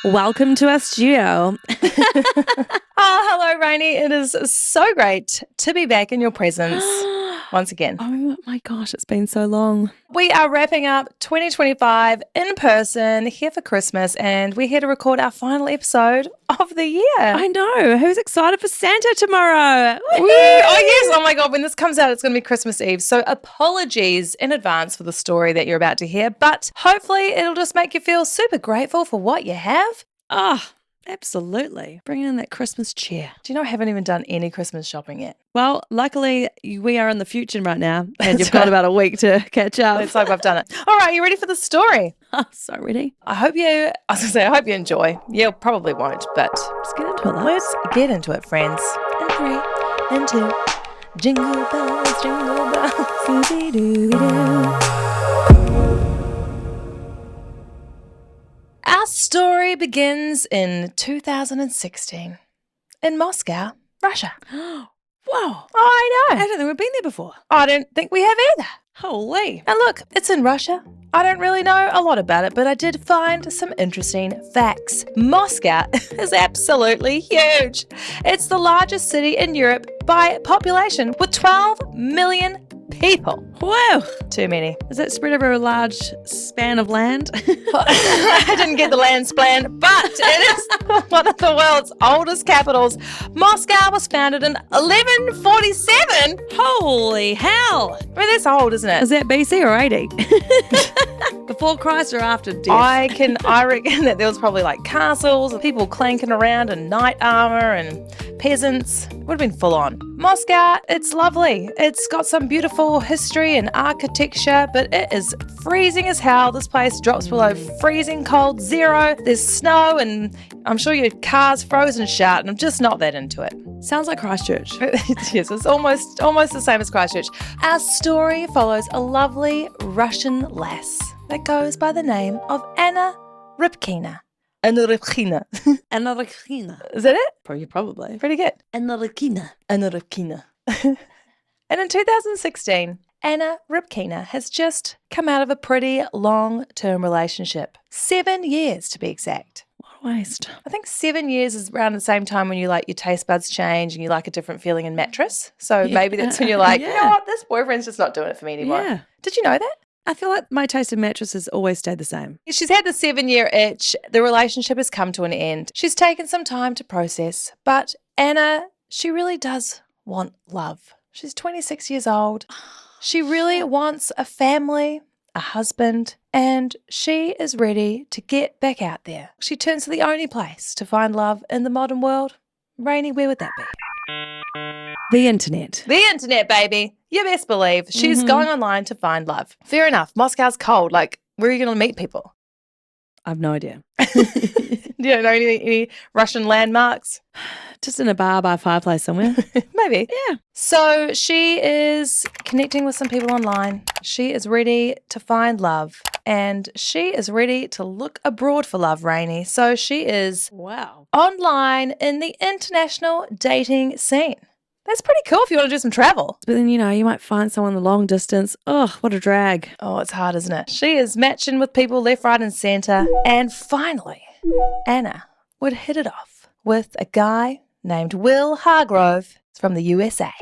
Welcome to our studio. Oh, hello, Rainey. It is so great to be back in your presence once again. Oh my gosh, it's been so long. We are wrapping up 2025 in person here for Christmas, and we're here to record our final episode of the year. I know. Who's excited for Santa tomorrow? Woo! Oh, yes. Oh, my God. When this comes out, it's going to be Christmas Eve. So apologies in advance for the story that you're about to hear, but hopefully it'll just make you feel super grateful for what you have. Oh, absolutely. Bring in that Christmas cheer. Do you know I haven't even done any Christmas shopping yet? Well, luckily we are in the future right now, and you've got about a week to catch up. It's like I've done it. All right, you ready for the story? Oh, so ready. I hope you enjoy. You probably won't, but Let's get into it. let's get into it, friends. In 3, in 2, jingle bells, doo-doo-doo. Our story begins in 2016 in Moscow, Russia. Whoa. Oh, I I know. don't think we've been there before. I don't think we have either. Holy. And look, it's in Russia. I don't really know a lot about it, but I did find some interesting facts. Moscow is absolutely huge. It's the largest city in Europe by population with 12 million people. Whoa. Too many. Is that spread over a large span of land? I didn't get the land span, but it is one of the world's oldest capitals. Moscow was founded in 1147. Holy hell. I mean, that's old, isn't it? Is that BC or 80? Before Christ or after death? I reckon that there was probably like castles and people clanking around in knight armor and peasants. Would have been full on. Moscow, it's lovely. It's got some beautiful history and architecture, but it is freezing as hell. This place drops below freezing cold zero. There's snow and I'm sure your car's frozen shut, and I'm just not that into it. Sounds like Christchurch. Yes, it's almost the same as Christchurch. Our story follows a lovely Russian lass that goes by the name of Anna Repkina. Anna Repkina. Anna Repkina. Is that it? Probably. Pretty good. Anna Repkina. Anna Repkina. And in 2016, Anna Repkina has just come out of a pretty long-term relationship. 7 years to be exact. What a waste. I think 7 years is around the same time when you like your taste buds change and you like a different feeling in mattress. So maybe that's when you're like, you know what, this boyfriend's just not doing it for me anymore. Yeah. Did you know that? I feel like my taste in mattresses always stayed the same. She's had the 7-year itch. The relationship has come to an end. She's taken some time to process, but Anna, she really does want love. She's 26 years old. She really wants a family, a husband, and she is ready to get back out there. She turns to the only place to find love in the modern world. Rainey, where would that be? The internet. The internet, baby. You best believe she's going online to find love. Fair enough. Moscow's cold. Like, where are you going to meet people? I've no idea. Do you know any Russian landmarks? Just in a bar by a fireplace somewhere. Maybe. Yeah. So she is connecting with some people online. She is ready to find love, and she is ready to look abroad for love, Rainey. So she is online in the international dating scene. That's pretty cool if you want to do some travel. But then, you might find someone the long distance. Oh, what a drag. Oh, it's hard, isn't it? She is matching with people left, right, and centre. And finally, Anna would hit it off with a guy named Will Hargrove from the USA.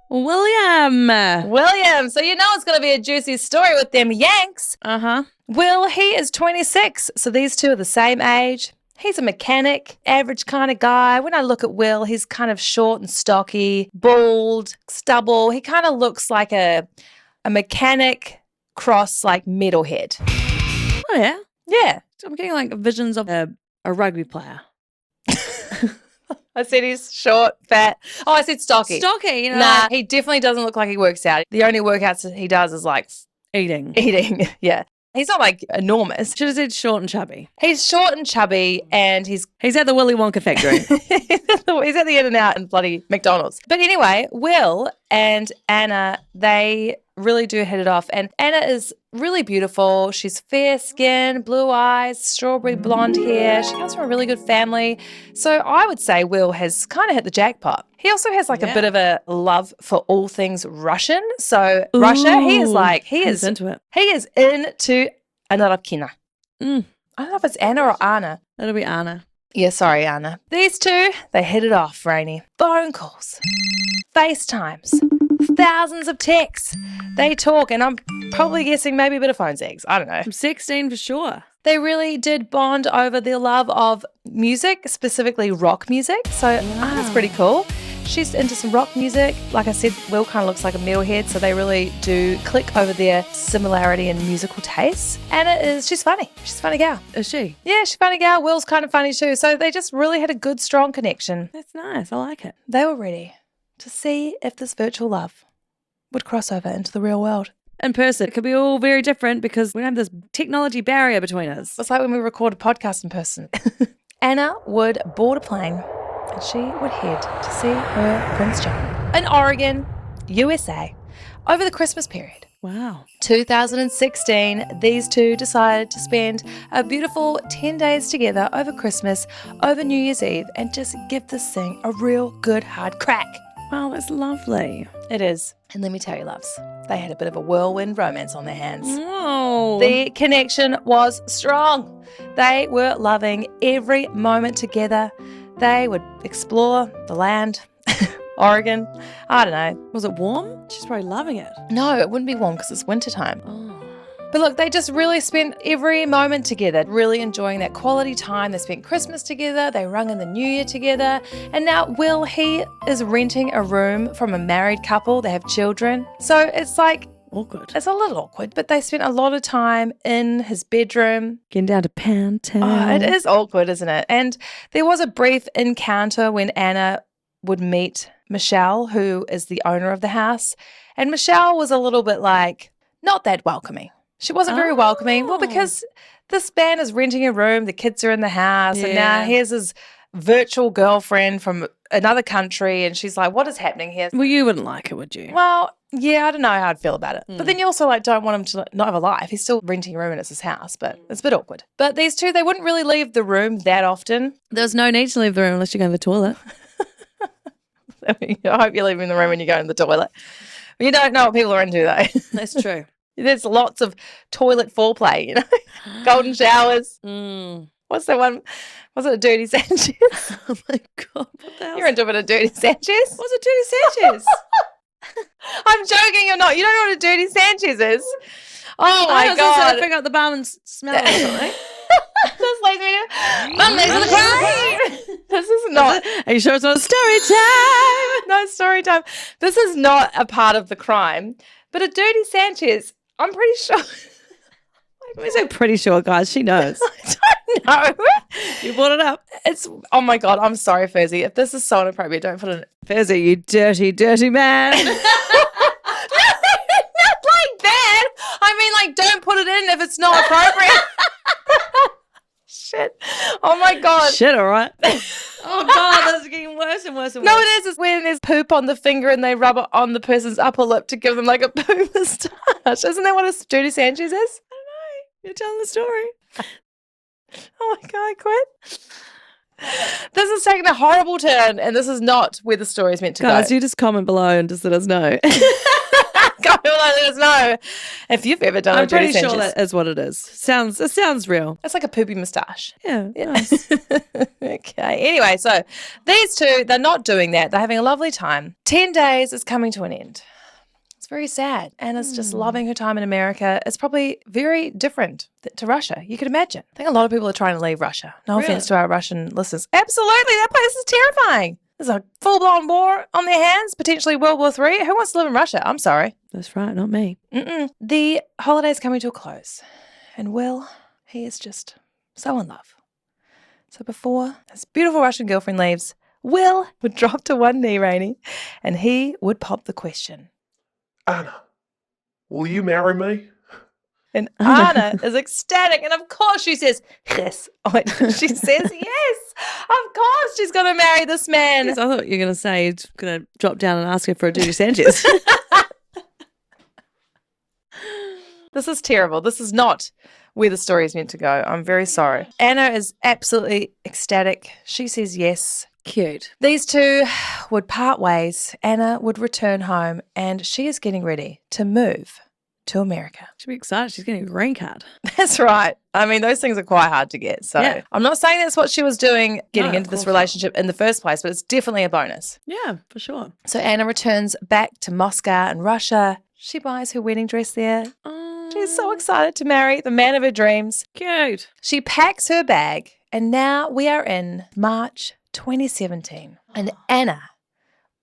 William. So you know it's going to be a juicy story with them Yanks. Uh-huh. Will, he is 26, so these two are the same age. He's a mechanic, average kind of guy. When I look at Will, he's kind of short and stocky, bald, stubble. He kind of looks like a mechanic cross like metalhead. Oh, yeah? Yeah. I'm getting like visions of a rugby player. I said he's short, fat. Oh, I said stocky. Stocky, Nah, he definitely doesn't look like he works out. The only workouts he does is like eating. Yeah. He's not like enormous. Should have said short and chubby. He's short and chubby, and he's at the Willy Wonka factory. he's at the In-N-Out and bloody McDonald's. But anyway, Will and Anna, they really do hit it off. And Anna is really beautiful. She's fair skin, blue eyes, strawberry blonde hair. She comes from a really good family. So I would say Will has kind of hit the jackpot. He also has like a bit of a love for all things Russian. So Russia, he is into it. He is into Anna Repkina. I don't know if it's Anna or Anna. That'll be Anna. Yeah, sorry, Anna. These two, they hit it off, Rainey. Phone calls, FaceTimes, thousands of texts. They talk, and I'm probably guessing maybe a bit of phone sex. I don't know. I'm 16 for sure. They really did bond over their love of music, specifically rock music. So Anna's pretty cool. She's into some rock music. Like I said, Will kind of looks like a metalhead, so they really do click over their similarity in musical tastes. She's funny. She's a funny gal. Is she? Yeah, she's a funny gal. Will's kind of funny too. So they just really had a good, strong connection. That's nice. I like it. They were ready to see if this virtual love would cross over into the real world. In person, it could be all very different because we don't have this technology barrier between us. It's like when we record a podcast in person. Anna would board a plane and she would head to see her Prince Jan in Oregon, USA, over the Christmas period. Wow. 2016, these two decided to spend a beautiful 10 days together over Christmas, over New Year's Eve, and just give this thing a real good hard crack. Wow, that's lovely. It is. And let me tell you, loves, they had a bit of a whirlwind romance on their hands. Oh. The connection was strong. They were loving every moment together. They would explore the land, Oregon. I don't know. Was it warm? She's probably loving it. No, it wouldn't be warm because it's wintertime. Oh. But look, they just really spent every moment together, really enjoying that quality time. They spent Christmas together, they rung in the New Year together. And now Will, he is renting a room from a married couple. They have children. So it's like, Awkward. it's a little awkward, but they spent a lot of time in his bedroom. Getting down to Pound Town. Oh, it is awkward, isn't it? And there was a brief encounter when Anna would meet Michelle, who is the owner of the house. And Michelle was a little bit like, not that welcoming. She wasn't very welcoming. Well, because this man is renting a room, the kids are in the house, and now here's his virtual girlfriend from another country, and she's like, what is happening here? Well, you wouldn't like it, would you? Well, yeah, I don't know how I'd feel about it. But then you also don't want him to not have a life. He's still renting a room and it's his house, but it's a bit awkward. But these two, they wouldn't really leave the room that often. There's no need to leave the room unless you go to the toilet. I hope you're leaving the room when you go in the toilet. You don't know what people are into, though. That's true. There's lots of toilet foreplay, you know, golden showers. What's that one? Was it a dirty Sanchez? Oh my God. What the hell? You're into a bit of dirty Sanchez. What's a dirty Sanchez? I'm joking, you're not. You don't know what a dirty Sanchez is. Oh my I was God. going to pick up the bum and smell it or something. This leads me to Mondays with the crime. This is not. Are you sure it's not a story time? No story time. This is not a part of the crime. But a dirty Sanchez, I'm pretty sure. I'm so pretty sure, guys. She knows. I don't know. You brought it up. It's, oh my God, I'm sorry, Fuzzy. If this is so inappropriate, don't put it in. Fezzy, you dirty, dirty man. Not like that. I mean, like, don't put it in if it's not appropriate. Shit. Oh my God. Shit, all right. Oh God, this is getting worse and worse and worse. No, it is. It's when there's poop on the finger and they rub it on the person's upper lip to give them like a poop moustache. Isn't that what a dirty Sanchez is? I don't know. You're telling the story. Oh my God, quit. This is taking a horrible turn, and this is not where the story is meant to Guys, go. you just comment below and just let us know. Go let us know if you've ever done I'm a dirty pretty sure Sanchez. that is what it is. It sounds real. It's like a poopy moustache. Yeah. Yeah. Nice. Okay. Anyway, so these two, they're not doing that. They're having a lovely time. 10 days is coming to an end. It's very sad. Anna's just loving her time in America. It's probably very different to Russia. You could imagine. I think a lot of people are trying to leave Russia. No offense to our Russian listeners. Absolutely. That place is terrifying. There's a full-blown war on their hands, potentially World War III. Who wants to live in Russia? I'm sorry. That's right, not me. The holiday's coming to a close. And Will, he is just so in love. So before his beautiful Russian girlfriend leaves, Will would drop to one knee, Rainey, and he would pop the question. Anna, will you marry me? And Anna is ecstatic. And of course she says, yes. She says, yes. Of course she's going to marry this man. Yes, I thought you were going to say you're going to drop down and ask her for a dirty Sanchez. This is terrible. This is not where the story is meant to go. I'm very sorry. Anna is absolutely ecstatic. She says yes. Cute. These two would part ways. Anna would return home and she is getting ready to move to America. She'll be excited. She's getting a green card. That's right. I mean, those things are quite hard to get. So Yeah. I'm not saying that's what she was doing getting No, into of this course relationship in the first place, but it's definitely a bonus. Yeah, for sure. So Anna returns back to Moscow in Russia. She buys her wedding dress there. She's so excited to marry the man of her dreams. Cute. She packs her bag, and now we are in March 2017. And Anna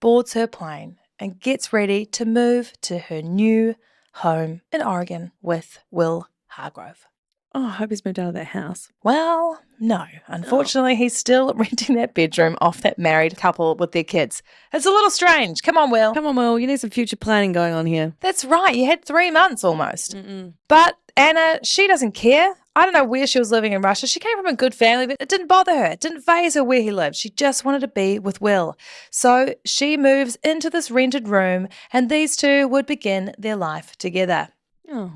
boards her plane and gets ready to move to her new home in Oregon with Will Hargrove. Oh, I hope he's moved out of that house. Well, no. Unfortunately, he's still renting that bedroom off that married couple with their kids. It's a little strange. Come on, Will. Come on, Will. You need some future planning going on here. That's right. You had 3 months almost. Mm-mm. But Anna, she doesn't care. I don't know where she was living in Russia. She came from a good family, but it didn't bother her. It didn't faze her where he lived. She just wanted to be with Will. So she moves into this rented room, and these two would begin their life together. Oh.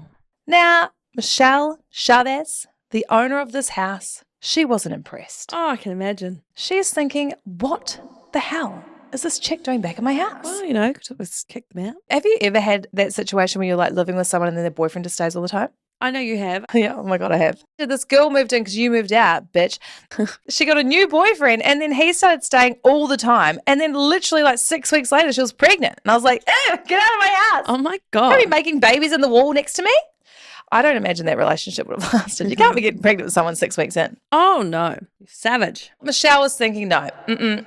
Now, Michelle Chavez, the owner of this house, she wasn't impressed. Oh, I can imagine. She's thinking, what the hell is this chick doing back in my house? Well, you know, could always kick them out. Have you ever had that situation where you're like living with someone and then their boyfriend just stays all the time? I know you have. Yeah, oh my God, I have. This girl moved in because you moved out, bitch. She got a new boyfriend and then he started staying all the time. And then literally like 6 weeks later, she was pregnant. And I was like, ew, get out of my house. Oh my Are God. you making babies in the wall next to me? I don't imagine that relationship would have lasted. You can't be getting pregnant with someone 6 weeks in. Oh no. Savage. Michelle was thinking, no,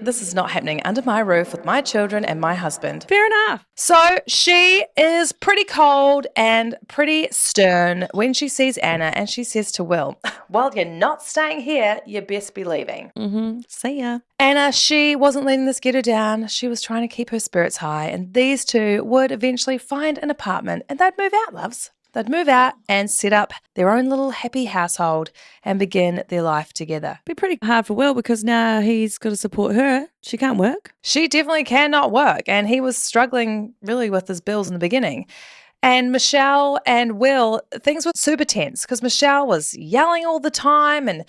this is not happening under my roof with my children and my husband. Fair enough. So she is pretty cold and pretty stern when she sees Anna, and she says to Will, well, you're not staying here, you best be leaving. Mm-hmm. See ya. Anna, she wasn't letting this get her down. She was trying to keep her spirits high, and these two would eventually find an apartment and they'd move out, loves. They'd move out and set up their own little happy household and begin their life together. Be pretty hard for Will because now he's got to support her. She can't work. She definitely cannot work, and he was struggling really with his bills in the beginning. And Michelle and Will, things were super tense because Michelle was yelling all the time and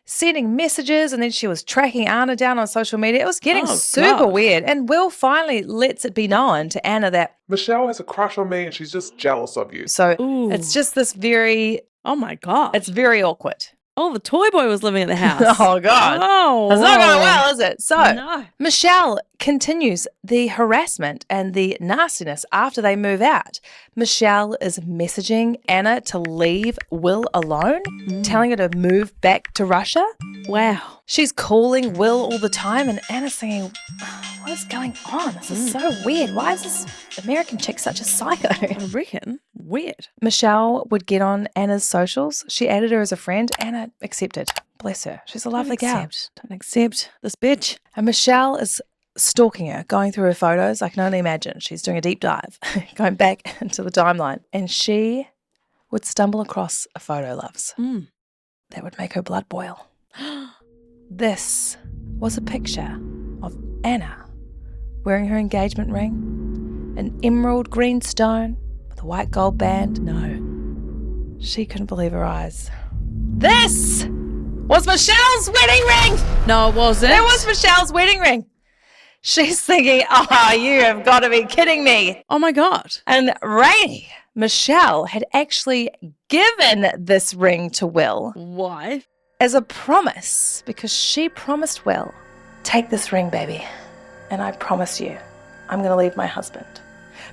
sending messages, and then she was tracking Anna down on social media. It was getting super weird. And Will finally lets it be known to Anna that Michelle has a crush on me and she's just jealous of you. so Ooh. it's just this very, Oh my God. it's very awkward. Oh, the toy boy was living at the house. Oh, God. Oh. It's not going well, is it? So No. Michelle continues the harassment and the nastiness after they move out. Michelle is messaging Anna to leave Will alone, telling her to move back to Russia. Wow. She's calling Will all the time, and Anna's thinking, what is going on? This is so weird. Why is this American chick such a psycho? I reckon. Weird. Michelle would get on Anna's socials. She added her as a friend. Anna accepted. Bless her. She's a lovely gal. Don't accept this bitch. And Michelle is stalking her, going through her photos. I can only imagine. She's doing a deep dive, going back into the timeline. And she would stumble across a photo, loves, that would make her blood boil. This was a picture of Anna wearing her engagement ring, an emerald green stone with a white gold band. No, she couldn't believe her eyes. This was Michelle's wedding ring! No, it wasn't. It was Michelle's wedding ring. She's thinking, oh, you have got to be kidding me. Oh my God. And Rainey, Michelle had actually given this ring to Will Why? as a promise, because she promised Will, take this ring, baby, and I promise you I'm going to leave my husband.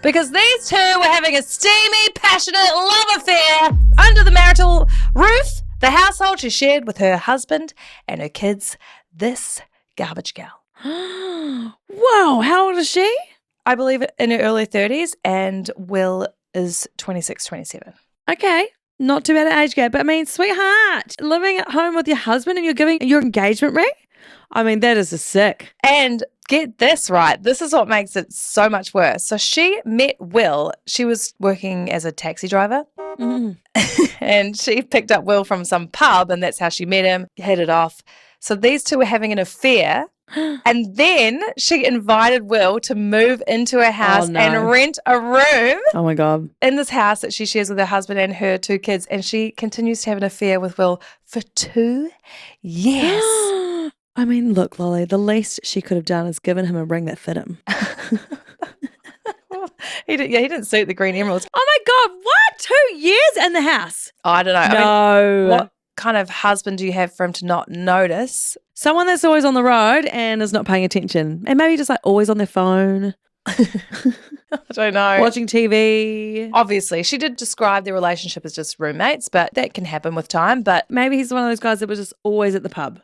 Because these two were having a steamy, passionate love affair under the marital roof, the household she shared with her husband and her kids, this garbage gal. Wow. How old is she? I believe in her early 30s, and Will is 26, 27. Okay. Not too bad an age gap. But I mean, sweetheart, living at home with your husband and you're giving your engagement ring? I mean, that is a sick. And get this right. This is what makes it so much worse. So she met Will. She was working as a taxi driver. And she picked up Will from some pub, and that's how she met him, hit it off. So these two were having an affair. And then she invited Will to move into her house and rent a room Oh my God. in this house that she shares with her husband and her 2 kids. And she continues to have an affair with Will for 2 years. I mean, look, Lolly, the least she could have done is given him a ring that fit him. He didn't suit the green emeralds. Oh my God, what? 2 years in the house? I don't know. I mean, No. what kind of husband do you have for him to not notice? Someone that's always on the road and is not paying attention. And maybe just like always on their phone, I don't know. watching TV. Obviously, she did describe their relationship as just roommates, but that can happen with time. But Maybe he's one of those guys that was just always at the pub.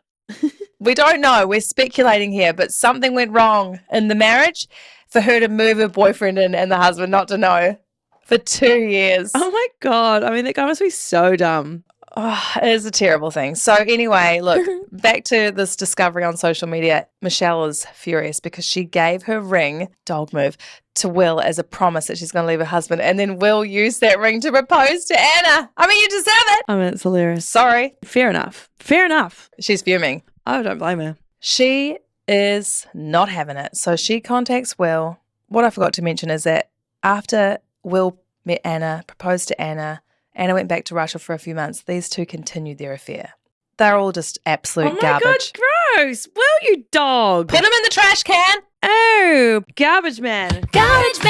we don't know. We're speculating here, but something went wrong in the marriage for her to move her boyfriend in and the husband not to know for 2 years. Oh my God. I mean, that guy must be so dumb. Oh, it is a terrible thing. So anyway, look, back to this discovery on social media. Michelle is furious because she gave her ring, dog move, to Will as a promise that she's going to leave her husband. And then Will used that ring to propose to Anna. I mean, you deserve it. I mean, it's hilarious. Sorry. Fair enough. Fair enough. She's fuming. I don't blame her. She is not having it. So she contacts Will. What I forgot to mention is that after Will met Anna, proposed to Anna went back to Russia for a few months. These two continued their affair. They're all just absolute garbage. Oh my God, gross. Will, you dog. Put them in the trash can. Oh, garbage man. Garbage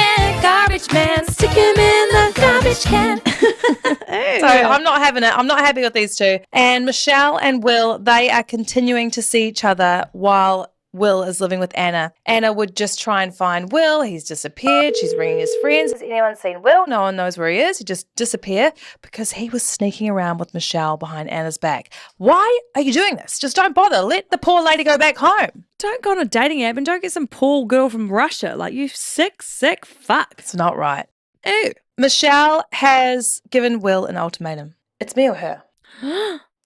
man, stick him in the garbage can. Ew. So I'm not having it. I'm not happy with these two. And Michelle and Will, they are continuing to see each other while Will is living with Anna. Anna would just try and find Will. He's disappeared. She's ringing his friends. Has anyone seen Will? No one knows where he is. He just disappeared because he was sneaking around with Michelle behind Anna's back. Why are you doing this? Just don't bother. Let the poor lady go back home. Don't go on a dating app and don't get some poor girl from Russia. Like, you sick fuck. It's not right. Ew. Michelle has given Will an ultimatum. It's me or her.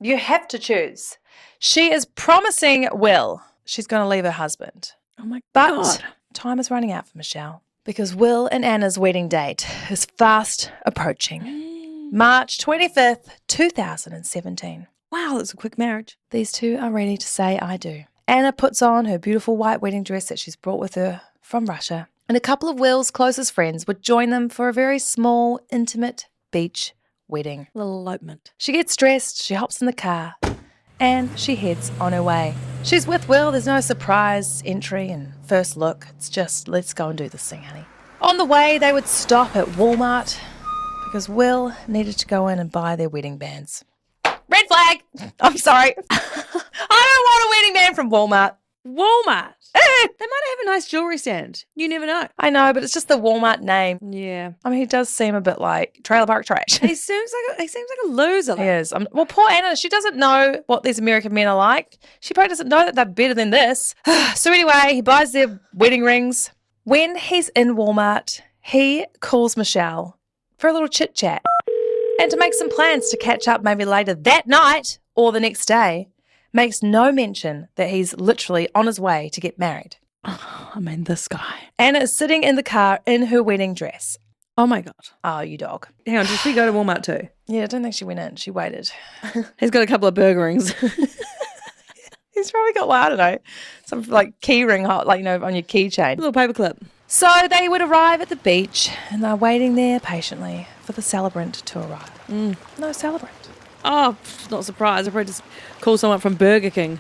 You have to choose. She is promising Will she's going to leave her husband. Oh my But God. time is running out for Michelle because Will and Anna's wedding date is fast approaching. March 25th, 2017. Wow, that's a quick marriage. These two are ready to say I do. Anna puts on her beautiful white wedding dress that she's brought with her from Russia, and a couple of Will's closest friends would join them for a very small, intimate beach wedding. Little elopement. She gets dressed, she hops in the car, and she heads on her way. She's with Will. There's no surprise entry and first look. It's just, let's go and do this thing, honey. On the way, they would stop at Walmart because Will needed to go in and buy their wedding bands. Red flag! I'm sorry. I don't want a wedding band from Walmart. Walmart. They might have a nice jewelry stand. You never know. I know, but it's just the Walmart name. Yeah. I mean, he does seem a bit like trailer park trash. He seems like a loser. He is. Well, poor Anna, she doesn't know what these American men are like. She probably doesn't know that they're better than this. So anyway, he buys their wedding rings. When he's in Walmart, he calls Michelle for a little chit-chat and to make some plans to catch up maybe later that night or the next day. Makes no mention that he's literally on his way to get married. Oh, I mean, this guy. Anna is sitting in the car in her wedding dress. Oh my God. Oh, you dog. Hang on, did she go to Walmart too? Yeah, I don't think she went in. She waited. He's got a couple of burger rings. He's probably got, well, I don't know, some like key ring, like, you know, on your keychain. Little paperclip. So they would arrive at the beach and they're waiting there patiently for the celebrant to arrive. No celebrant. Oh, not surprised. I'll probably just call someone from Burger King.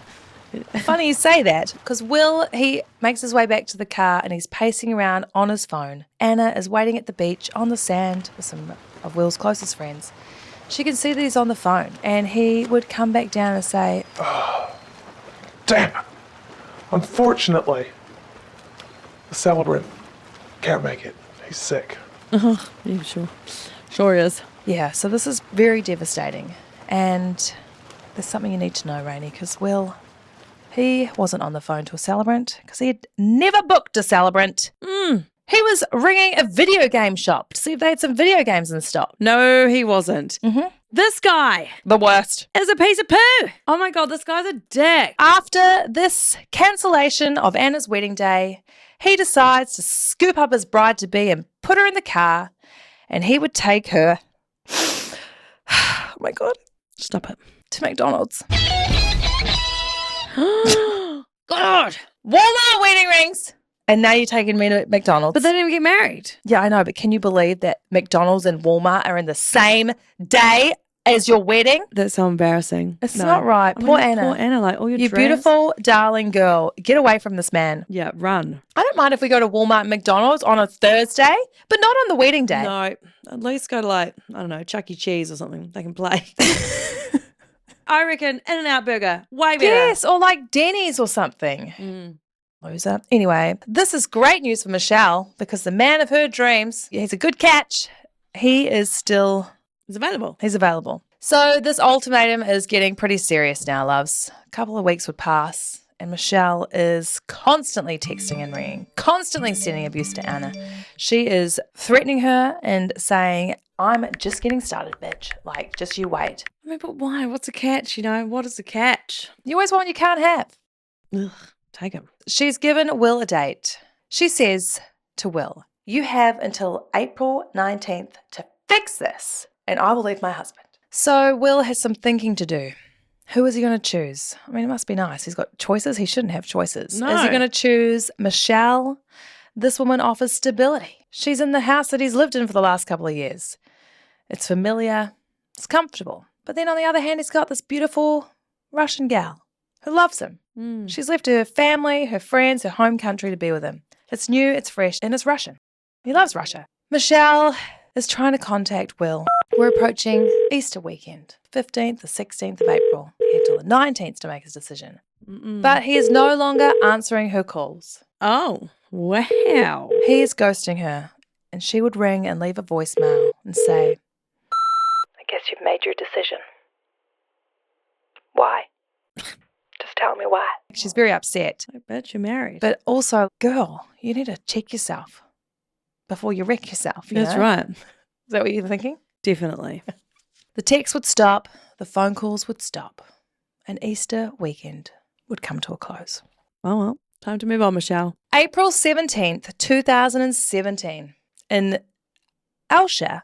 Funny you say that, because Will, he makes his way back to the car and he's pacing around on his phone. Anna is waiting at the beach on the sand with some of Will's closest friends. She can see that he's on the phone and he would come back down and say, Damn it. Unfortunately, the celebrant can't make it. He's sick. Yeah, sure. Sure he is. yeah, so this is very devastating. And there's something you need to know, Rainey, because Will, he wasn't on the phone to a celebrant because he had never booked a celebrant. He was ringing a video game shop to see if they had some video games in stock. No, he wasn't. This guy The worst. is a piece of poo. Oh my God, this guy's a dick. After this cancellation of Anna's wedding day, he decides to scoop up his bride-to-be and put her in the car, and he would take her, oh my God, Stop it. to McDonald's. God. Walmart wedding rings! And now you're taking me to McDonald's. But they didn't even get married. Yeah, I know, but can you believe that McDonald's and Walmart are in the same day? as your wedding. That's so embarrassing. It's not right. I mean, Poor Anna. Poor Anna, like all your You dress. beautiful, darling girl. Get away from this man. Yeah, run. I don't mind if we go to Walmart and McDonald's on a Thursday, but not on the wedding day. No, at least go to like, I don't know, Chuck E. Cheese or something. They can play. I reckon In-N-Out Burger, way better. Yes, or like Denny's or something. Loser. Anyway, this is great news for Michelle because the man of her dreams, he's a good catch. He is still... It's available. He's available. So this ultimatum is getting pretty serious now, loves. A couple of weeks would pass and Michelle is constantly texting and ringing, constantly sending abuse to Anna. She is threatening her and saying, I'm just getting started, bitch. Like, just you wait. I mean, but why? What's the catch? You know, what is the catch? You always want what you can't have. Ugh, take him. She's given Will a date. She says to Will, you have until April 19th to fix this and I will leave my husband. So Will has some thinking to do. Who is he going to choose? I mean, it must be nice. He's got choices. He shouldn't have choices. No. Is he going to choose Michelle? This woman offers stability. She's in the house that he's lived in for the last couple of years. It's familiar. It's comfortable. But then on the other hand, he's got this beautiful Russian gal who loves him. She's left her family, her friends, her home country to be with him. It's new, it's fresh, and it's Russian. He loves Russia. Michelle is trying to contact Will. We're approaching Easter weekend, 15th or 16th of April. He had till the 19th to make his decision. But he is no longer answering her calls. Oh, wow. He is ghosting her, and she would ring and leave a voicemail and say, I guess you've made your decision. Why? Just tell me why. She's very upset. I bet you're married. But also, girl, you need to check yourself before you wreck yourself. You That's know? right. Is that what you're thinking? Definitely. The texts would stop, the phone calls would stop, and Easter weekend would come to a close. Oh, well, time to move on, Michelle. April 17th, 2017, in Alcia,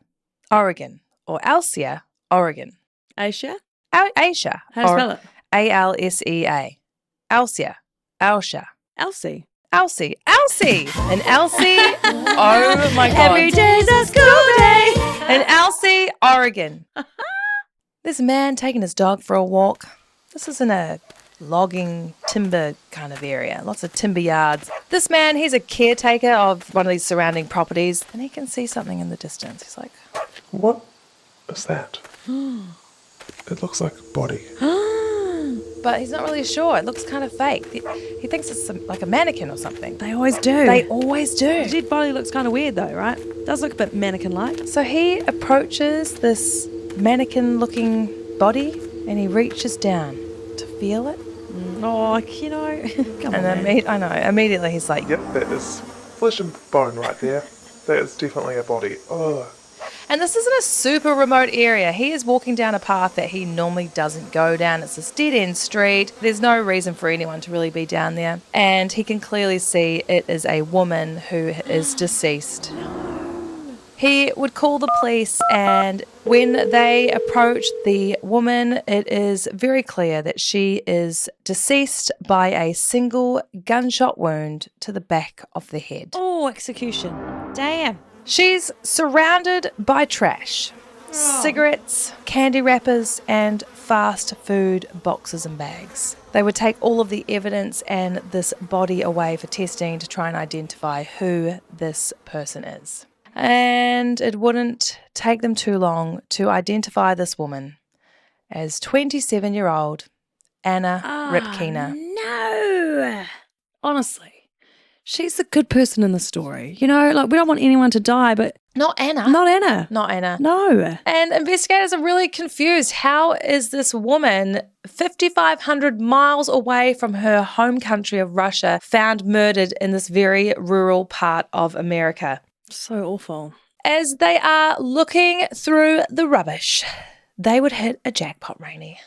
Oregon, or Alcia, Oregon. Aisha? Aisha. How do you spell it? Alsea. Alcia. Alcia. Elsie. Elsie. Elsie. And Elsie. Oh my God. Every day's a school day. In Elsie, Oregon. There's a man taking his dog for a walk. This is in a logging timber kind of area. Lots of timber yards. This man, he's a caretaker of one of these surrounding properties and he can see something in the distance. He's like, What is that? It looks like a body. but he's not really sure. It looks kind of fake. He thinks it's like a mannequin or something. They always do. They always do. The dead body looks kind of weird though, right? Does look a bit mannequin-like. So he approaches this mannequin-looking body and he reaches down to feel it. Oh, you know. Come on, And man. I know, immediately he's like, Yep, that is flesh and bone right there. That is definitely a body. Oh, and this isn't a super remote area. He is walking down a path that he normally doesn't go down. It's this dead-end street. There's no reason for anyone to really be down there. And he can clearly see it is a woman who is deceased. He would call the police, and when they approach the woman, it is very clear that she is deceased by a single gunshot wound to the back of the head. Oh, execution. Damn. She's surrounded by trash, cigarettes, candy wrappers, and fast food boxes and bags. They would take all of the evidence and this body away for testing to try and identify who this person is. And it wouldn't take them too long to identify this woman as 27-year-old Anna Repkina. No. Honestly. She's the good person in the story. You know, like we don't want anyone to die, but Not Anna. not Anna. Not Anna. No. And investigators are really confused. How is this woman 5,500 miles away from her home country of Russia found murdered in this very rural part of America? So awful. As they are looking through the rubbish, they would hit a jackpot, Rainey.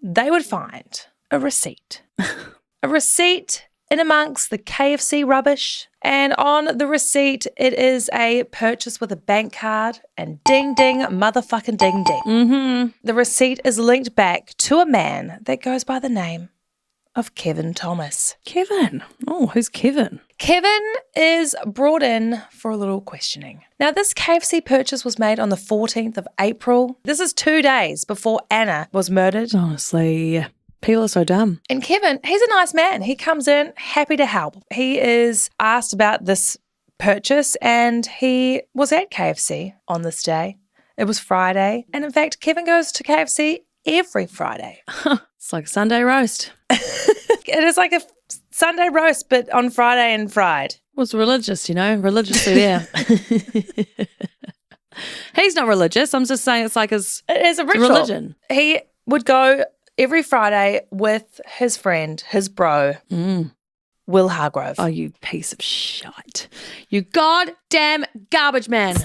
They would find a receipt. A receipt in amongst the KFC rubbish. And on the receipt, it is a purchase with a bank card and ding, ding, motherfucking ding, ding. Mm-hmm. The receipt is linked back to a man that goes by the name of Kevin Thomas. Kevin. Oh, who's Kevin? Kevin is brought in for a little questioning. Now, this KFC purchase was made on the 14th of April. This is 2 days before Anna was murdered. Honestly, people are so dumb. And Kevin, he's a nice man. He comes in happy to help. He is asked about this purchase and he was at KFC on this day. It was Friday. And in fact, Kevin goes to KFC every Friday. It's like a Sunday roast. It is like a Sunday roast, but on Friday and fried. Well, it's religious, religiously there. He's not religious. I'm just saying it's like his It is a ritual. religion. He would go every Friday with his friend, his bro, Will Hargrove. Oh, you piece of shit. You goddamn garbage man.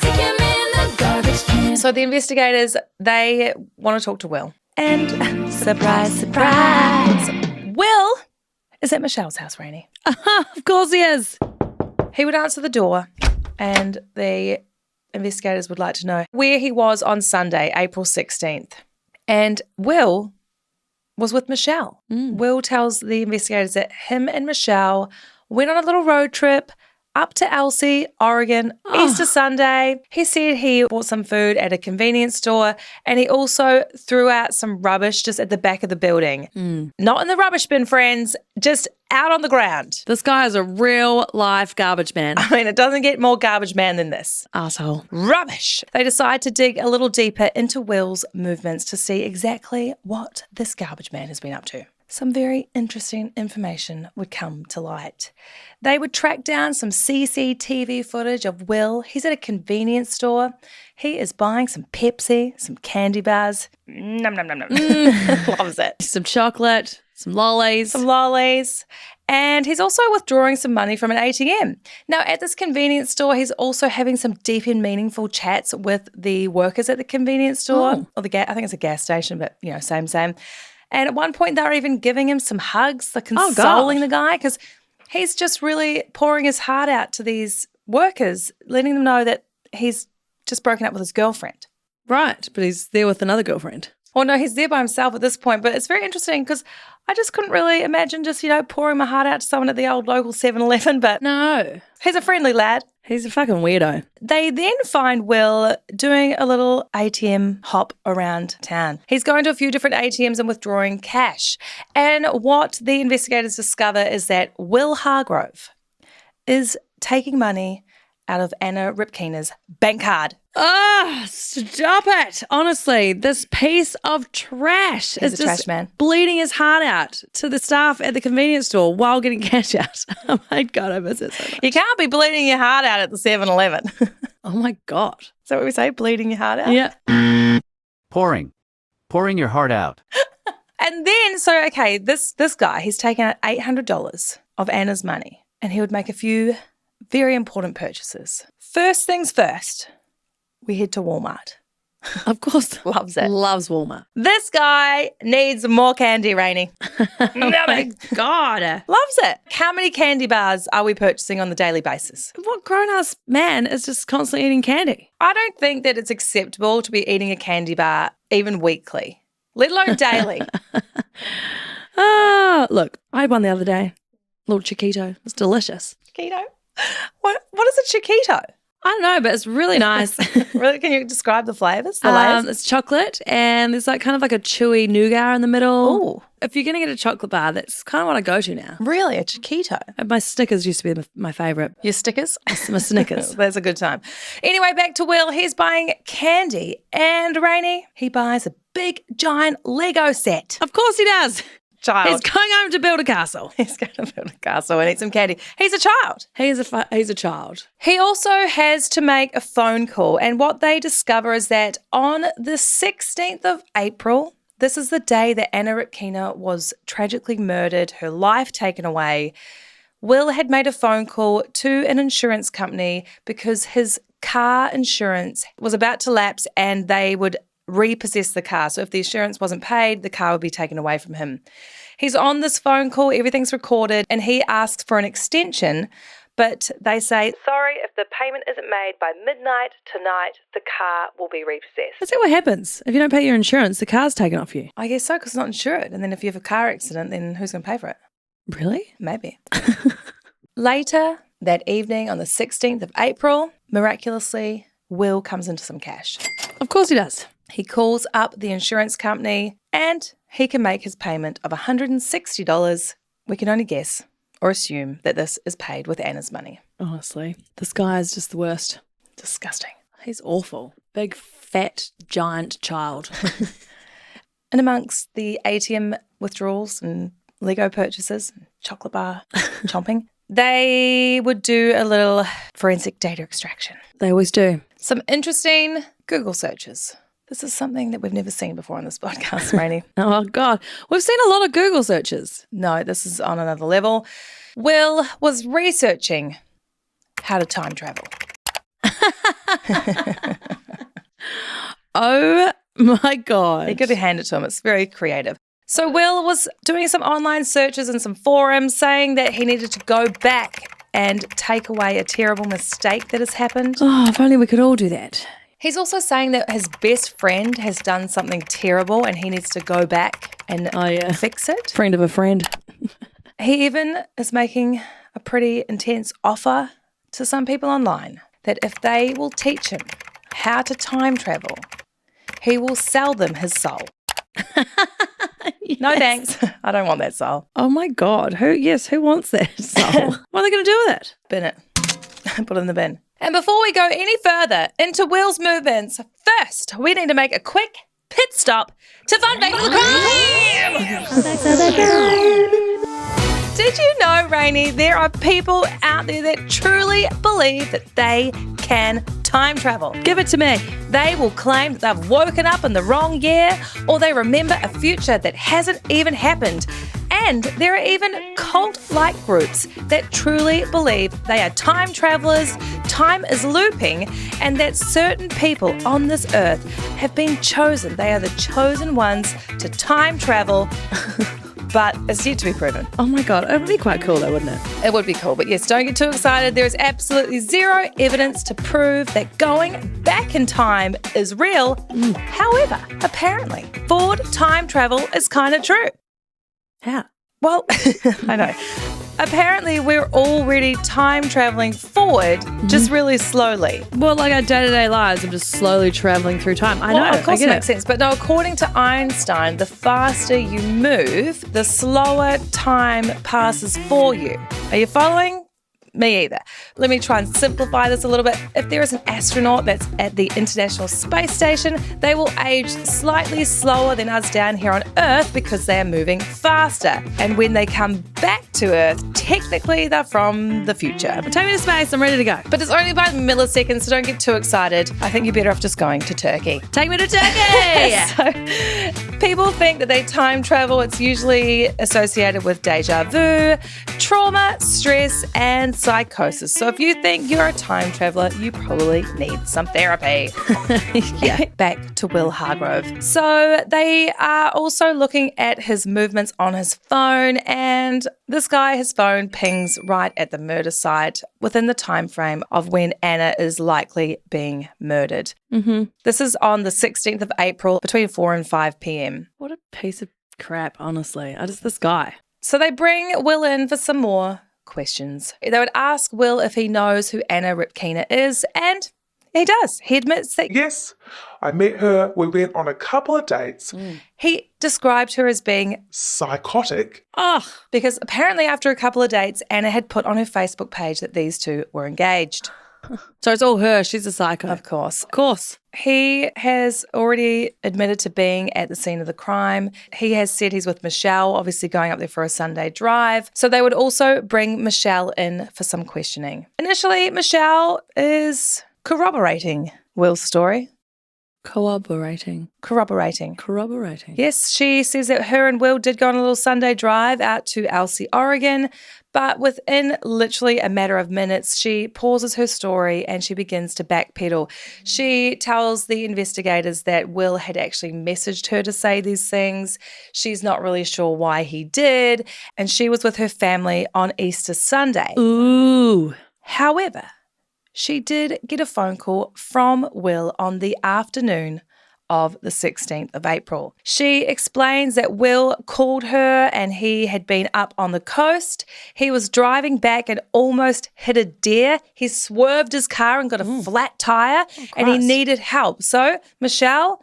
So the investigators, they want to talk to Will. And surprise, surprise, Will is at Michelle's house, Rainey. Of course he is. He would answer the door and the investigators would like to know where he was on Sunday, April 16th. And Will was with Michelle. Will tells the investigators that him and Michelle went on a little road trip up to Elsie, Oregon, Easter Sunday. He said he bought some food at a convenience store and he also threw out some rubbish just at the back of the building. Not in the rubbish bin, friends, just out on the ground. This guy is a real life garbage man. I mean, it doesn't get more garbage man than this. Asshole. Rubbish. They decide to dig a little deeper into Will's movements to see exactly what this garbage man has been up to. Some very interesting information would come to light. They would track down some CCTV footage of Will. He's at a convenience store. He is buying some Pepsi, some candy bars. Nom, nom, nom, nom. Loves it. Some chocolate, some lollies. Some lollies. And he's also withdrawing some money from an ATM. Now, at this convenience store, he's also having some deep and meaningful chats with the workers at the convenience store. Or I think it's a gas station, but, same. And at one point, they were even giving him some hugs, they're consoling the guy, because he's just really pouring his heart out to these workers, letting them know that he's just broken up with his girlfriend. Right, but he's there with another girlfriend. Well, no, he's there by himself at this point, but it's very interesting because I just couldn't really imagine just, pouring my heart out to someone at the old local 7-Eleven, but No, he's a friendly lad. he's a fucking weirdo. They then find Will doing a little ATM hop around town. He's going to a few different ATMs and withdrawing cash. And what the investigators discover is that Will Hargrove is taking money out of Anna Repkina's bank card. Stop it. Honestly, this piece of trash He's is a just trash man. bleeding his heart out to the staff at the convenience store while getting cash out. Oh my God, I miss it so much. You can't be bleeding your heart out at the 7-Eleven. Is Oh my God. that what we say? Bleeding your heart out? Yeah. Pouring your heart out. And then, this guy, he's taken out $800 of Anna's money and he would make a few very important purchases. First things first, we head to Walmart. Of course. Loves it. Loves Walmart. This guy needs more candy, Rainey. Oh my God. Loves it. How many candy bars are we purchasing on the daily basis? What grown-ass man is just constantly eating candy? I don't think that it's acceptable to be eating a candy bar even weekly, let alone daily. Look, I had one the other day. Little Chiquito. It's delicious. Chiquito? What is a Chiquito? I don't know, but it's really nice. Really? Can you describe the flavours, the layers? It's chocolate and there's kind of like a chewy nougat in the middle. Ooh. If you're going to get a chocolate bar, that's kind of what I go to now. Really? A Chiquito? My Snickers used to be my favourite. Your stickers? My Snickers. That's a good time. Anyway, back to Will. He's buying candy. And Rainey, he buys a big, giant Lego set. Of course he does. Child. He's going home to build a castle. He's going to build a castle and eat some candy. He's a child. He's a child. He also has to make a phone call. And what they discover is that on the 16th of April, this is the day that Anna Repkina was tragically murdered, her life taken away. Will had made a phone call to an insurance company because his car insurance was about to lapse and they would repossess the car. So if the insurance wasn't paid, the car would be taken away from him. He's on this phone call, everything's recorded, and he asks for an extension, But they say, sorry, if the payment isn't made by midnight tonight, the car will be repossessed. Is that what happens? If you don't pay your insurance, the car's taken off you. I guess so, because it's not insured. And then if you have a car accident, then who's going to pay for it? Really? Maybe. Later that evening on the 16th of April, miraculously, Will comes into some cash. Of course he does. He calls up the insurance company and he can make his payment of $160. We can only guess or assume that this is paid with Anna's money. Honestly, this guy is just the worst. Disgusting. He's awful. Big, fat, giant child. And amongst the ATM withdrawals and Lego purchases, chocolate bar chomping, they would do a little forensic data extraction. They always do. Some interesting Google searches. This is something that we've never seen before on this podcast, Rainey. Oh, God. We've seen a lot of Google searches. No, this is on another level. Will was researching how to time travel. Oh, my God. You got to hand it to him. It's very creative. So Will was doing some online searches and some forums saying that he needed to go back and take away a terrible mistake that has happened. Oh, if only we could all do that. He's also saying that his best friend has done something terrible and he needs to go back and fix it. Friend of a friend. He even is making a pretty intense offer to some people online that if they will teach him how to time travel, he will sell them his soul. Yes. No thanks. I don't want that soul. Oh, my God. Who wants that soul? What are they going to do with it? Bin it. Put it in the bin. And before we go any further into Will's movements, first we need to make a quick pit stop to fun fact of the crime. Did you know, Rainey, there are people out there that truly believe that they can time travel? Give it to me. They will claim that they've woken up in the wrong year or they remember a future that hasn't even happened. And there are even cult-like groups that truly believe they are time travelers, time is looping, and that certain people on this earth have been chosen. They are the chosen ones to time travel, but it's yet to be proven. Oh, my God. It would be quite cool, though, wouldn't it? It would be cool, but yes, don't get too excited. There is absolutely zero evidence to prove that going back in time is real. However, apparently, forward time travel is kind of true. How? Well, I know. Apparently, we're already time traveling forward, just really slowly. Well, like our day-to-day lives of just slowly traveling through time. I know. Of course, I it get makes sense. But no, according to Einstein, the faster you move, the slower time passes for you. Are you following? Me either. Let me try and simplify this a little bit. If there is an astronaut that's at the International Space Station, they will age slightly slower than us down here on Earth because they are moving faster. And when they come back to Earth, technically they're from the future. Take me to space. I'm ready to go. But it's only by milliseconds, so don't get too excited. I think you're better off just going to Turkey. Take me to Turkey. So people think that they time travel. It's usually associated with deja vu, trauma, stress, and psychosis. So if you think you're a time traveler, you probably need some therapy. Yeah. Back to Will Hargrove. So they are also looking at his movements on his phone, and this guy, his phone pings right at the murder site within the time frame of when Anna is likely being murdered. Mm-hmm. This is on the 16th of April between 4 and 5 p.m. What a piece of crap, honestly. This guy. So they bring Will in for some more questions. They would ask Will if he knows who Anna Repkina is, and he does. He admits that Yes, I met her. We went on a couple of dates. he described her as being Psychotic. Oh, because apparently after a couple of dates, Anna had put on her Facebook page that these two were engaged. so it's all her. She's a psycho. Of course. Of course. He has already admitted to being at the scene of the crime. He has said he's with Michelle, obviously going up there for a Sunday drive. So they would also bring Michelle in for some questioning. Initially, Michelle is corroborating Will's story. Corroborating. Yes, she says that her and Will did go on a little Sunday drive out to Elsie, Oregon, but within literally a matter of minutes, she pauses her story and she begins to backpedal. She tells the investigators that Will had actually messaged her to say these things. She's not really sure why he did, and she was with her family on Easter Sunday. Ooh. However, she did get a phone call from Will on the afternoon of the 16th of April. She explains that Will called her and he had been up on the coast. He was driving back and almost hit a deer. He swerved his car and got a flat tire and he needed help. So Michelle,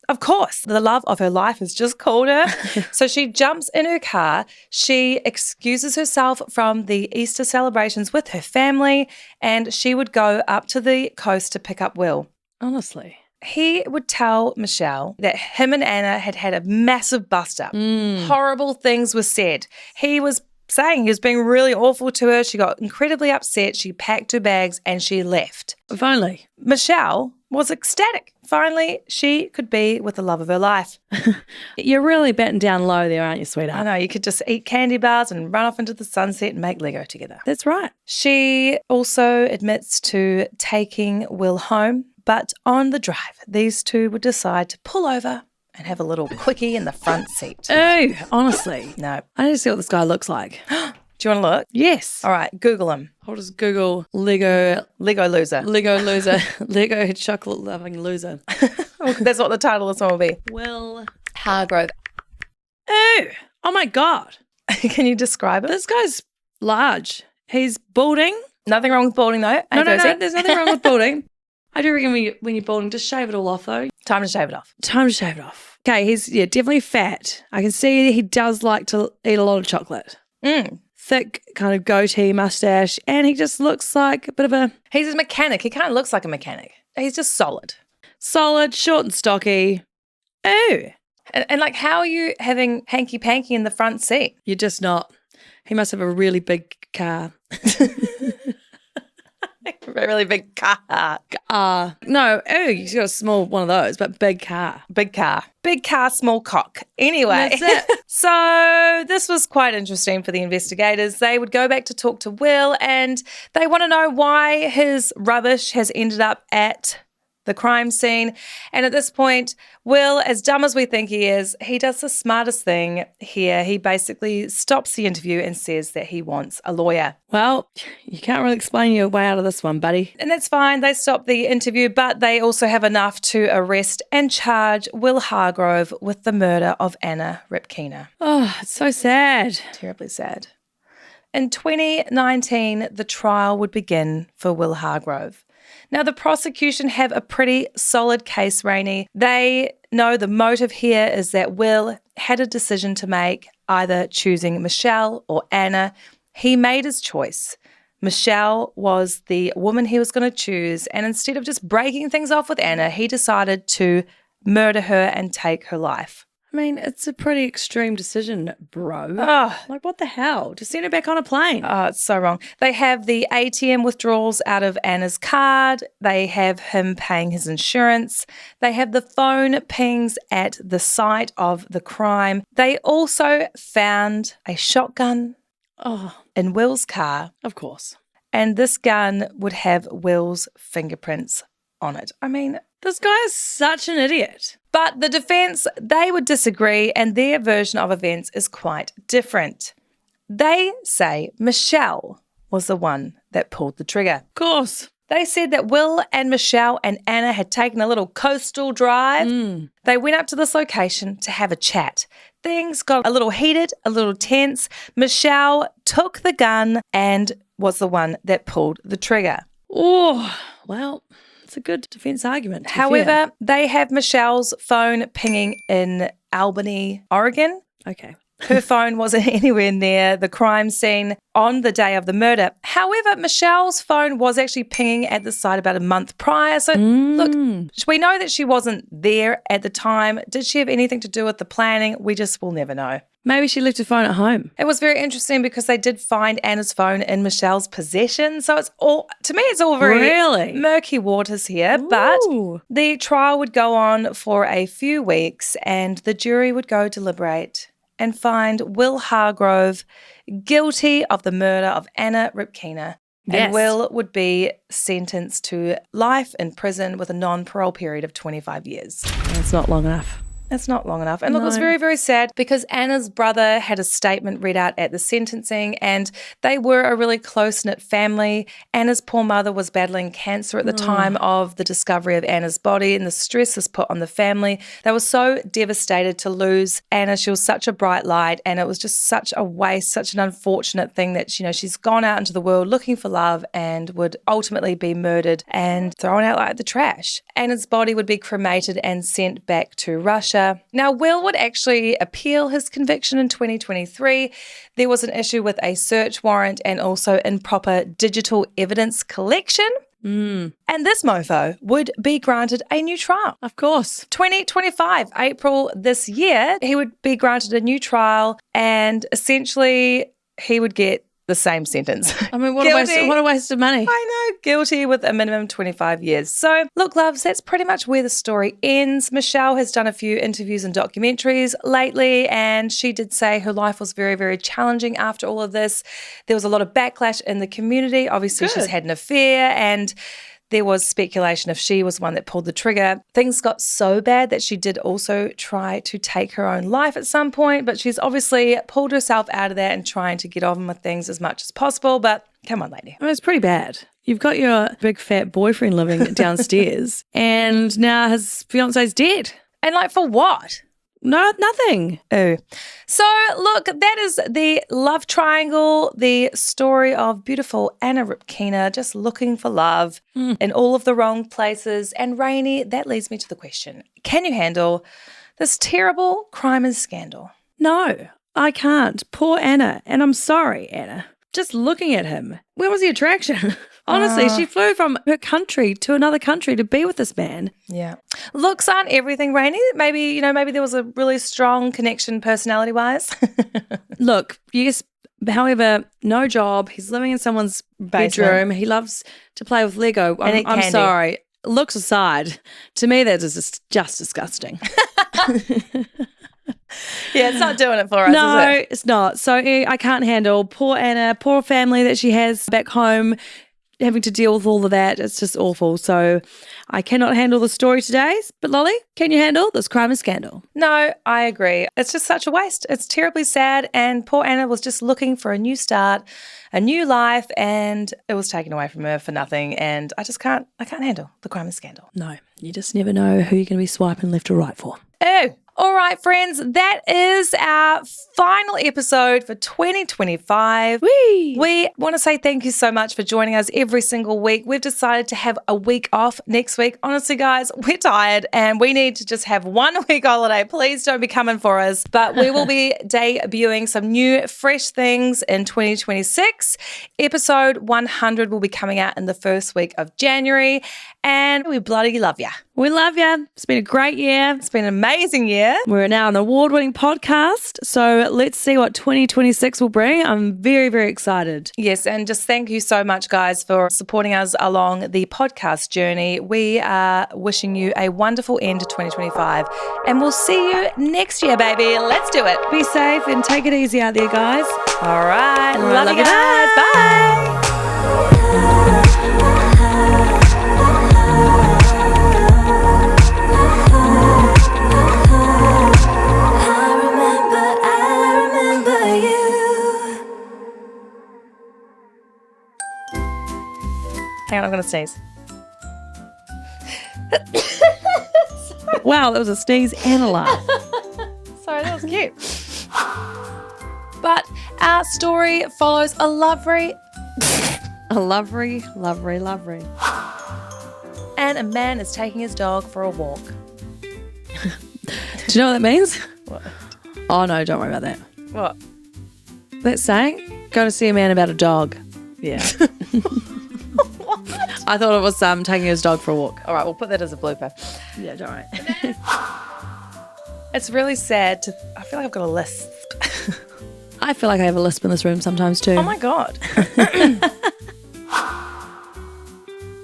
of course, the love of her life has just called her. So she jumps in her car. She excuses herself from the Easter celebrations with her family and she would go up to the coast to pick up Will. Honestly. He would tell Michelle that him and Anna had had a massive bust-up. Horrible things were said. He was saying he was being really awful to her. She got incredibly upset. She packed her bags and she left. If only. Michelle was ecstatic. Finally, she could be with the love of her life. You're really batting down low there, aren't you, I sweetheart? know, you could just eat candy bars and run off into the sunset and make Lego together. That's right. She also admits to taking Will home, but on the drive, these two would decide to pull over and have a little quickie in the front seat. Oh, honestly. No. I need to see what this guy looks like. Do you want to look? Yes. All right, Google him. I'll just Google Lego loser. Lego chocolate loving loser. That's what the title of this one will be. Will Hargrove. Oh my God. Can you describe it? This guy's large. He's balding. Nothing wrong with balding though. No, Josie? there's nothing wrong with balding. I do reckon when you're balding, just shave it all off though. Time to shave it off. Time to shave it off. Okay, he's definitely fat. I can see that he does like to eat a lot of chocolate. Thick kind of goatee mustache, and he just looks like a bit of a... He's a mechanic. He kind of looks like a mechanic. He's just solid. Solid, short and stocky. Oh. And like, how are you having hanky-panky in the front seat? You're just not. He must have a really big car. A really big car. No, he's got a small one of those, but big car. Big car. Big car, small cock. Anyway. That's it. So this was quite interesting for the investigators. They would go back to talk to Will and they want to know why his rubbish has ended up at the crime scene. And at this point, Will, as dumb as we think he is, he does the smartest thing here. He basically stops the interview and says that he wants a lawyer. Well, you can't really explain your way out of this one, buddy. And that's fine. They stop the interview, but they also have enough to arrest and charge Will Hargrove with the murder of Anna Repkina. Oh, it's so sad. Terribly sad. In 2019, the trial would begin for Will Hargrove. Now, the prosecution have a pretty solid case, Rainey. They know the motive here is that Will had a decision to make, either choosing Michelle or Anna. He made his choice. Michelle was the woman he was going to choose, and instead of just breaking things off with Anna, he decided to murder her and take her life. I mean, it's a pretty extreme decision, bro. Oh, Like, what the hell? Just send her back on a plane. Oh, it's so wrong. They have the ATM withdrawals out of Anna's card. They have him paying his insurance. They have the phone pings at the site of the crime. They also found a shotgun in Will's car, Of course. and this gun would have Will's fingerprints on it. I mean, This guy is such an idiot. but the defense, they would disagree, and their version of events is quite different. They say Michelle was the one that pulled the trigger. Of course. They said that Will and Michelle and Anna had taken a little coastal drive. They went up to this location to have a chat. Things got a little heated, a little tense. Michelle took the gun and was the one that pulled the trigger. Oh, well, it's a good defense argument. to be fair. However, they have Michelle's phone pinging in Albany, Oregon. Okay. Her phone wasn't anywhere near the crime scene on the day of the murder. However, Michelle's phone was actually pinging at the site about a month prior. So, look, we know that she wasn't there at the time. Did she have anything to do with the planning? We just will never know. Maybe she left her phone at home. It was very interesting because they did find Anna's phone in Michelle's possession. So it's all, to me, it's all very Really? murky waters here. But Ooh. the trial would go on for a few weeks and the jury would go deliberate and find Will Hargrove guilty of the murder of Anna Repkina. Yes. And Will would be sentenced to life in prison with a non-parole period of 25 years. That's not long enough. It's not long enough. And look, it was No. very, very sad because Anna's brother had a statement read out at the sentencing, and they were a really close-knit family. Anna's poor mother was battling cancer at the time of the discovery of Anna's body, and the stress is put on the family. They were so devastated to lose Anna. She was such a bright light, and it was just such a waste, such an unfortunate thing that, she's gone out into the world looking for love and would ultimately be murdered and thrown out like the trash. Anna's body would be cremated and sent back to Russia. Now, Will would actually appeal his conviction in 2023. There was an issue with a search warrant and also improper digital evidence collection. And this mofo would be granted a new trial. Of course. 2025, April this year, he would be granted a new trial, and essentially he would get the same sentence. I mean, what a waste of money. I know, guilty with a minimum 25 years. So, look, loves, that's pretty much where the story ends. Michelle has done a few interviews and documentaries lately, and she did say her life was very, very challenging after all of this. There was a lot of backlash in the community. Obviously, she's had an affair, and there was speculation if she was one that pulled the trigger. Things got so bad that she did also try to take her own life at some point, but she's obviously pulled herself out of that and trying to get on with things as much as possible. But come on, lady. I mean, it's pretty bad. You've got your big fat boyfriend living downstairs, and now his fiance's dead. And like, for what? No, nothing. Ooh. So, look, that is the love triangle, the story of beautiful Anna Repkina just looking for love in all of the wrong places. And Rainey, that leads me to the question, can you handle this terrible crime and scandal? No, I can't. Poor Anna. And I'm sorry, Anna. Just looking at him, where was the attraction? Honestly, she flew from her country to another country to be with this man. Yeah. Looks aren't everything, Rainey. Maybe there was a really strong connection personality-wise. Look, yes, however, no job. He's living in someone's bedroom. He loves to play with Lego. I'm sorry. Looks aside, to me that is just disgusting. Yeah, it's not doing it for us, no, is it? It's not. So I can't handle poor Anna, poor family that she has back home, having to deal with all of that. It's just awful. So I cannot handle the story today. But Lolly, can you handle this crime and scandal? No, I agree. It's just such a waste. It's terribly sad. And poor Anna was just looking for a new start, a new life, and it was taken away from her for nothing. And I can't handle the crime and scandal. No, you just never know who you're going to be swiping left or right for. Oh, all right, friends, that is our final episode for 2025. Whee! We want to say thank you so much for joining us every single week. We've decided to have a week off next week. Honestly, guys, we're tired and we need to just have 1 week holiday. Please don't be coming for us. But we will be debuting some new, fresh things in 2026. Episode 100 will be coming out in the first week of January. And we bloody love you. We love you. It's been a great year. It's been an amazing year. We're now an award-winning podcast, so let's see what 2026 will bring. I'm very, very excited. Yes, and just thank you so much, guys, for supporting us along the podcast journey. We are wishing you a wonderful end to 2025, and we'll see you next year, baby. Let's do it. Be safe and take it easy out there, guys. All right. Love you you. guys. Bye. Hang on, I'm going to sneeze. Wow, that was a sneeze and a laugh. Sorry, that was cute. But our story follows a lovely and a man is taking his dog for a walk. Do you know what that means? What? Oh, no, don't worry about that. What? That saying, go to see a man about a dog. Yeah. I thought it was taking his dog for a walk. All right, we'll put that as a blooper. Yeah, don't worry. It's really sad to... I feel like I've got a lisp. I feel like I have a lisp in this room sometimes too. Oh, my God.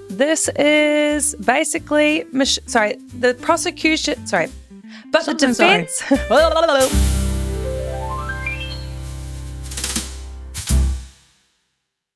This is basically... the prosecution... Sorry. But the Something sorry. defense...